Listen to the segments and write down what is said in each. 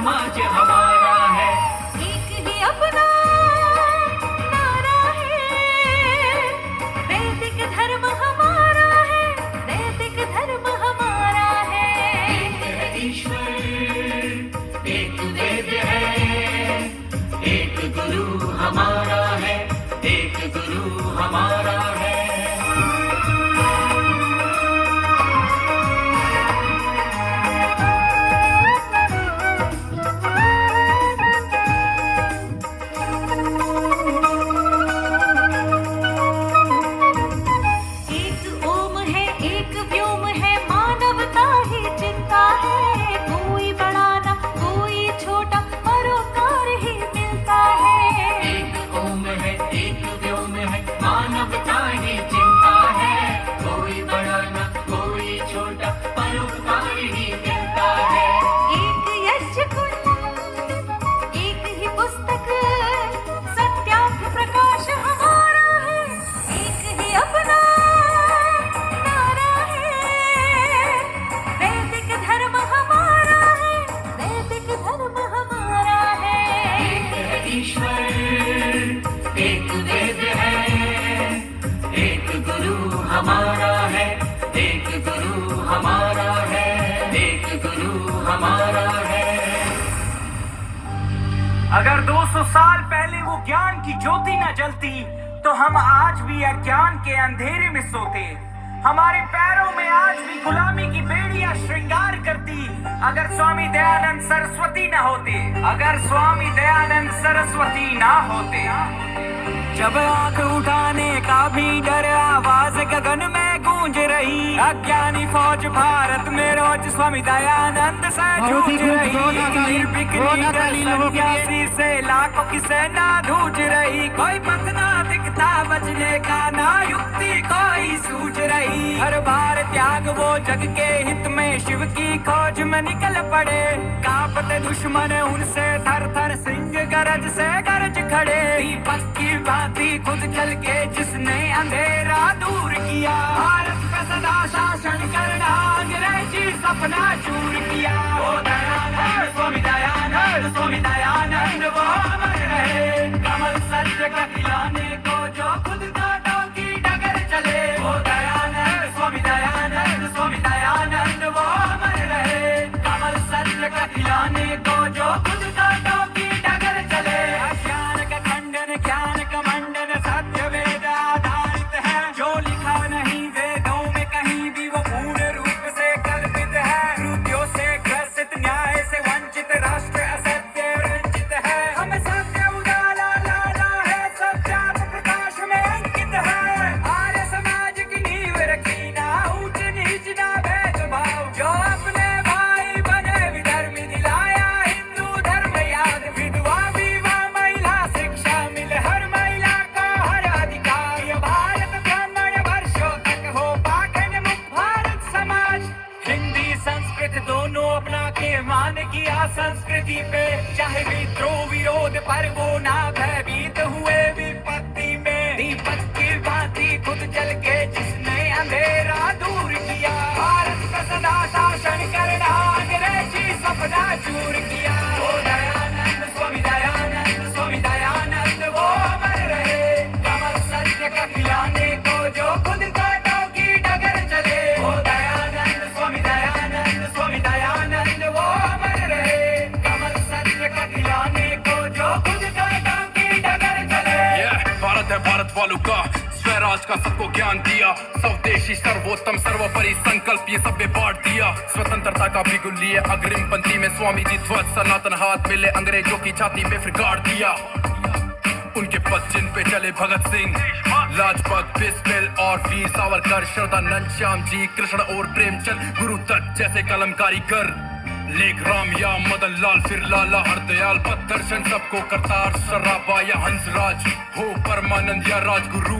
समाज हमारा है। एक ही अपना नारा है, वैदिक धर्म हमारा है, वैदिक धर्म हमारा है। एक है ईश्वर, एक वेद है, एक गुरु हमारा है, एक गुरु हमारा है। हमारा है, एक गुरु हमारा है, एक गुरु हमारा है। अगर 200 साल पहले वो ज्ञान की ज्योति न जलती तो हम आज भी अज्ञान के अंधेरे में सोते। हमारे पैरों में आज भी गुलामी की बेड़ियां श्रृंगार करती। अगर स्वामी दयानंद सरस्वती न होते, अगर स्वामी दयानंद सरस्वती ना होते। जब आंख उठाने का भी डर, आवाज गगन में गूंज रही। अज्ञानी फौज भारत में रोज स्वामी दयानंद से जूझ रही। निर्विघ्न गली लंबियासी से लाखों की सेना जूझ रही। कोई पथ ना दिखता बचने का, ना युक्ति कोई सूझ रही। हर बार त्याग वो जग के हित में शिव की खोज में निकल पड़े। कांपते दुश्मन उनसे थर थर, सिंह गरज से गरज खड़े। दीपक की भांति खुद चल के जिसने अंधेरा दूर किया। भारत पे सदा शासन करना, अंग्रेजी सपना चूर किया। वो दयानंद स्वामी दयानंद, स्वामी दयानंद वो अमर रहे। कमल सत्य का खिलाने को जो खुद कांटों की डगर चले। वो दयानंद स्वामी दयानंद, स्वामी दयानंद वो अमर रहे। कमल सत्य का खिलाने को जो खुद कांटों की डगर चले। अज्ञान का खंडन, ज्ञान का मंडन, सत्य वेद आधारित है। जो लिखा नहीं वेदों में कहीं भी वो पूर्ण रूप से कल्पित है। त्रुटियों से ग्रसित, न्याय से वंचित, राष्ट्र असत्य रंजित है। हमें सत्य उजाला लाना है, सत्यार्थ प्रकाश में अंकित है। आर्य समाज की नींव रखी, ना ऊंच नीच ना भेदभाव। जो अपने भाई बने विधर्मी, दिलाया हिंदू धर्म याद। विधवा विवाह महिला शिक्षा मिले हर महिला को हर अधिकार। ये भारत ब्राह्मण वर्षों तक हो पाखंड मुक्त भारत समाज। हिंदी संस्कृत दोनों अपना के मान किया संस्कृति पे। चाहे विद्रोह विरोध पर वो ना भयभीत हुए विपत्ति में। दीपक की भांति खुद जल के जिसने अंधेरा दूर किया। भारत का सदा शासन करना, अंग्रेजी सपना चूर किया। वो दयानंद स्वामी दयानंद, स्वामी दयानंद वो अमर रहे। कमल सत्य का खिलाने को जो खुद कांटों की डगर चले। वो दयानंद स्वामी दयानंद, स्वामी दयानंद वो अमर रहे। कमल सत्य का खिलाने को जो खुद कांटों की डगर चले। भारत है भारत वालों का, स्वराज का सबको ज्ञान दिया। स्वदेशी सर्वोत्तम सर्वोपरि संकल्प ये सब में बांट दिया। स्वतंत्रता का बिगुल लिए अग्रिम पंक्ति में स्वामी जी ध्वज सनातन हाथ मिले। अंग्रेजों की छाती में फिर गाड़ दिया। उनके पद जिन पे चले भगत सिंह, लाजपत, बिस्मिल और वीर सावरकर। श्रद्धानंद, श्याम जी, कृष्ण और प्रेमचंद, गुरु दत्त जैसे कलमकारी कर। लेख राम या मदन लाल, फिर लाला हरदयाल, पद दर्शन सबको करतार सराबा या हंसराज हो। परमानंद या राजगुरु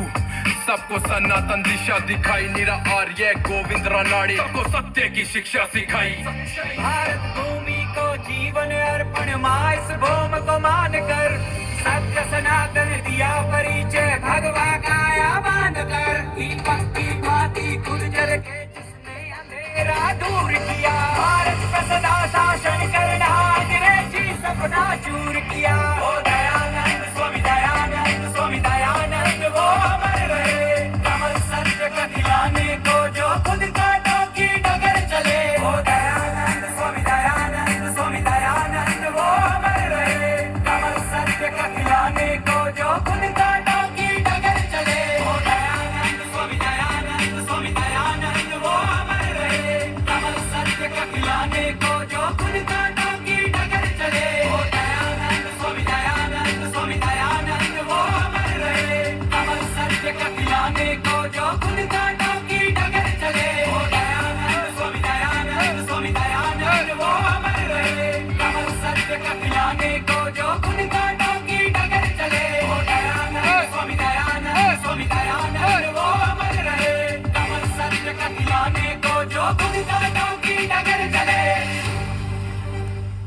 सबको सनातन दिशा दिखाई। नीरा आर्य, गोविंद रानाड़ी सबको सत्य की शिक्षा सिखाई। भारत भूमि को जीवन अर्पण, माँ इस भूमि को मान कर। सत्य सनातन दिया परिचय, भगवा काया बांध कर। दीपक की भांति खुद जल के जिसने अंधेरा दूर किया। भारत का सदा शासन करना, अंग्रेजी दिया। ओ दयानंद स्वामी दयानंद वो अमर रहे। कमल सत्य का खिलाने को जो खुद कांटों की डगर चले। ओ दयानंद स्वामी दयानंद वो अमर रहे। कमल सत्य का खिलाने को जो खुद कांटों की डगर चले। ओ दयानंद स्वामी दयानंद वो अमर रहे। कमल सत्य का खिलाने को जो खुद कांटों